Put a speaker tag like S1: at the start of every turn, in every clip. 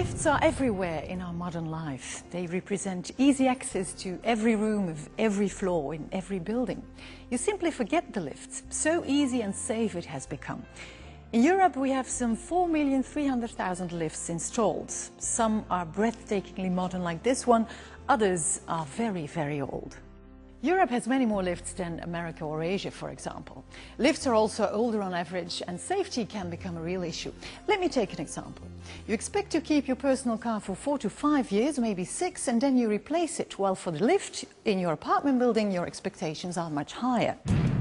S1: Lifts are everywhere in our modern life. They represent easy access to every room of every floor in every building. You simply forget the lifts. So easy and safe it has become. In Europe, we have some 4,300,000 lifts installed. Some are breathtakingly modern like this one, others are very, very old. Europe has many more lifts than America or Asia, for example. Lifts are also older on average, and safety can become a real issue. Let me take an example. You expect to keep your personal car for 4 to 5 years, maybe 6, and then you replace it. Well, for the lift in your apartment building, your expectations are much higher.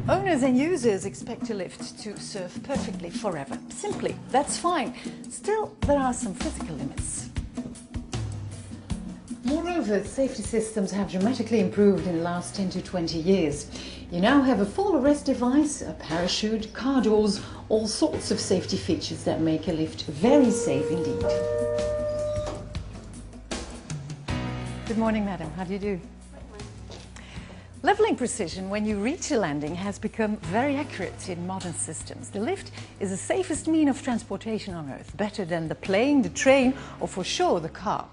S1: Owners and users expect a lift to serve perfectly forever. Simply, that's fine. Still, there are some physical limits. Moreover, safety systems have dramatically improved in the last 10 to 20 years. You now have a fall arrest device, a parachute, car doors, all sorts of safety features that make a lift very safe indeed. Good morning, madam. How do you do? Leveling precision when you reach a landing has become very accurate in modern systems. The lift is the safest means of transportation on Earth, better than the plane, the train, or for sure the car.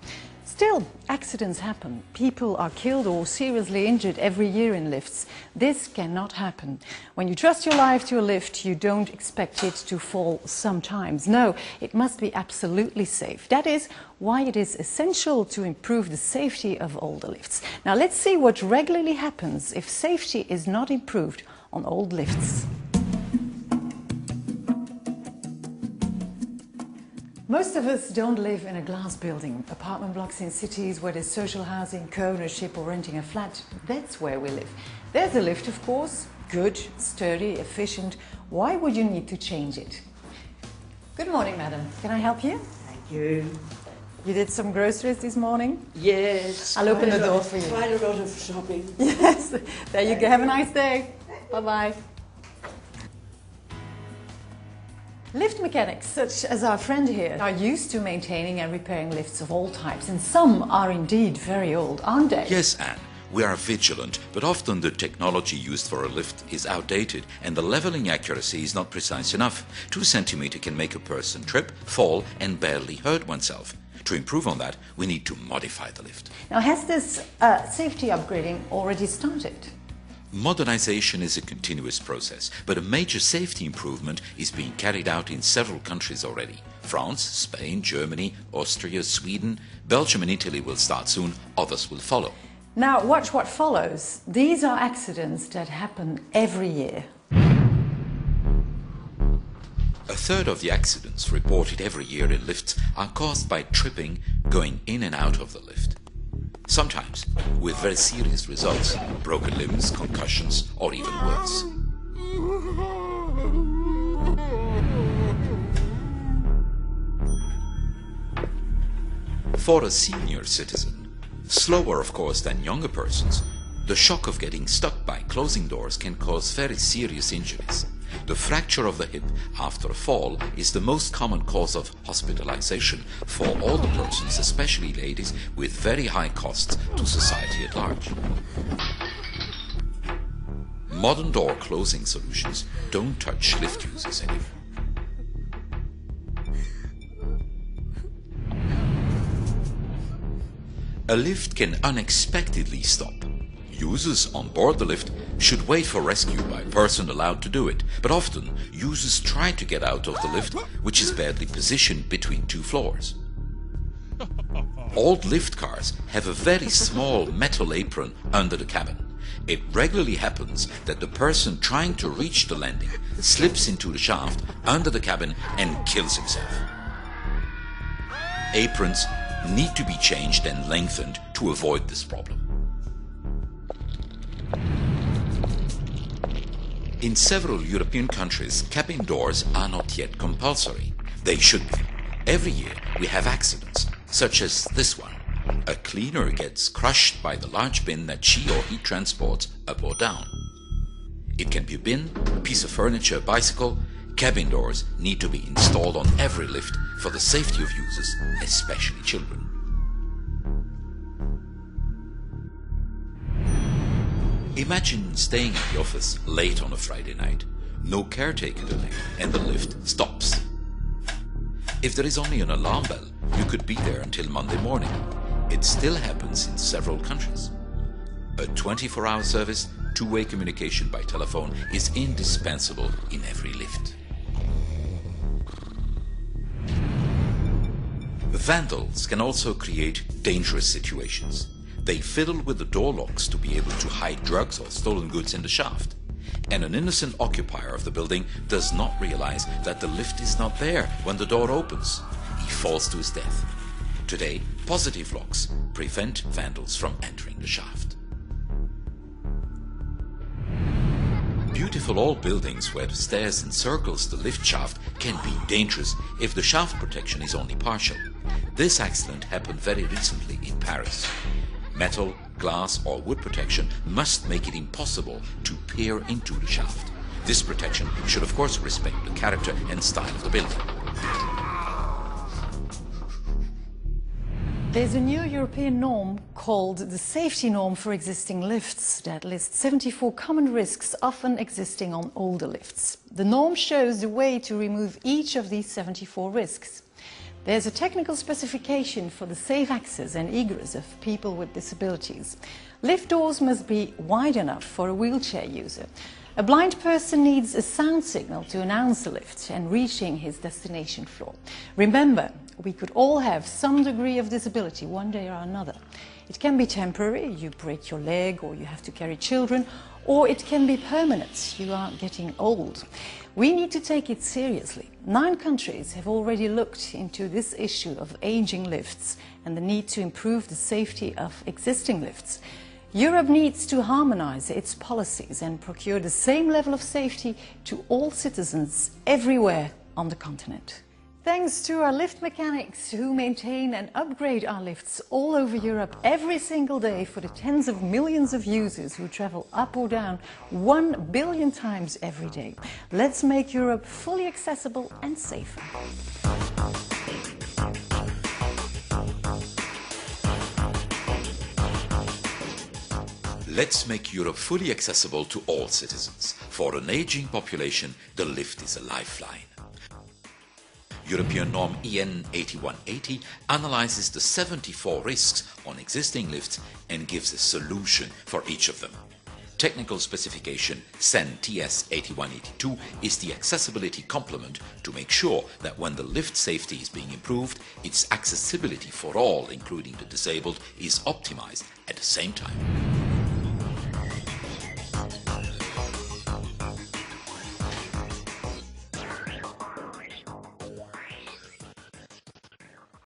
S1: Still, accidents happen. People are killed or seriously injured every year in lifts. This cannot happen. When you trust your life to a lift, you don't expect it to fall sometimes. No, it must be absolutely safe. That is why it is essential to improve the safety of all the lifts. Now let's see what regularly happens if safety is not improved on old lifts. Most of us don't live in a glass building. Apartment blocks in cities where there's social housing, co-ownership or renting a flat, that's where we live. There's a lift, of course, good, sturdy, efficient. Why would you need to change it? Good morning, madam. Can I help you?
S2: Thank you.
S1: You did some groceries this morning?
S2: Yes.
S1: I'll open the door for you.
S2: Quite a lot of shopping.
S1: Yes, there you go. Have a nice day. Bye-bye. Lift mechanics, such as our friend here, are used to maintaining and repairing lifts of all types, and some are indeed very old, aren't they?
S3: Yes, Anne. We are vigilant, but often the technology used for a lift is outdated and the leveling accuracy is not precise enough. 2 centimeters can make a person trip, fall and barely hurt oneself. To improve on that, we need to modify the lift.
S1: Now, has this safety upgrading already started?
S3: Modernization is a continuous process, but a major safety improvement is being carried out in several countries already. France, Spain, Germany, Austria, Sweden, Belgium and Italy will start soon, others will follow.
S1: Now, watch what follows. These are accidents that happen every year.
S3: A third of the accidents reported every year in lifts are caused by tripping going in and out of the lift. Sometimes with very serious results, broken limbs, concussions, or even worse. For a senior citizen, slower of course than younger persons, the shock of getting stuck by closing doors can cause very serious injuries. The fracture of the hip after a fall is the most common cause of hospitalization for older persons, especially ladies, with very high costs to society at large. Modern door closing solutions don't touch lift users anymore. A lift can unexpectedly stop. Users on board the lift should wait for rescue by a person allowed to do it, but often users try to get out of the lift, which is badly positioned between 2 floors. Old lift cars have a very small metal apron under the cabin. It regularly happens that the person trying to reach the landing slips into the shaft under the cabin and kills himself. Aprons need to be changed and lengthened to avoid this problem. In several European countries, cabin doors are not yet compulsory. They should be. Every year we have accidents, such as this one. A cleaner gets crushed by the large bin that she or he transports up or down. It can be a bin, a piece of furniture, a bicycle. Cabin doors need to be installed on every lift for the safety of users, especially children. Imagine staying at the office late on a Friday night. No caretaker to leave, and the lift stops. If there is only an alarm bell, you could be there until Monday morning. It still happens in several countries. A 24-hour service, two-way communication by telephone is indispensable in every lift. Vandals can also create dangerous situations. They fiddle with the door locks to be able to hide drugs or stolen goods in the shaft. And an innocent occupier of the building does not realize that the lift is not there when the door opens. He falls to his death. Today, positive locks prevent vandals from entering the shaft. Beautiful old buildings where the stairs encircles the lift shaft can be dangerous if the shaft protection is only partial. This accident happened very recently in Paris. Metal, glass or wood protection must make it impossible to peer into the shaft. This protection should of course respect the character and style of the building.
S1: There's a new European norm called the Safety Norm for Existing Lifts that lists 74 common risks often existing on older lifts. The norm shows the way to remove each of these 74 risks. There's a technical specification for the safe access and egress of people with disabilities. Lift doors must be wide enough for a wheelchair user. A blind person needs a sound signal to announce the lift and reaching his destination floor. Remember, we could all have some degree of disability one day or another. It can be temporary, you break your leg or you have to carry children, or it can be permanent, you are getting old. We need to take it seriously. 9 countries have already looked into this issue of aging lifts and the need to improve the safety of existing lifts. Europe needs to harmonize its policies and procure the same level of safety to all citizens everywhere on the continent. Thanks to our lift mechanics who maintain and upgrade our lifts all over Europe every single day for the tens of millions of users who travel up or down 1 billion times every day. Let's make Europe fully accessible and safer.
S3: Let's make Europe fully accessible to all citizens. For an aging population, the lift is a lifeline. European norm EN 8180 analyzes the 74 risks on existing lifts and gives a solution for each of them. Technical specification CEN TS 8182 is the accessibility complement to make sure that when the lift safety is being improved, its accessibility for all, including the disabled, is optimized at the same time.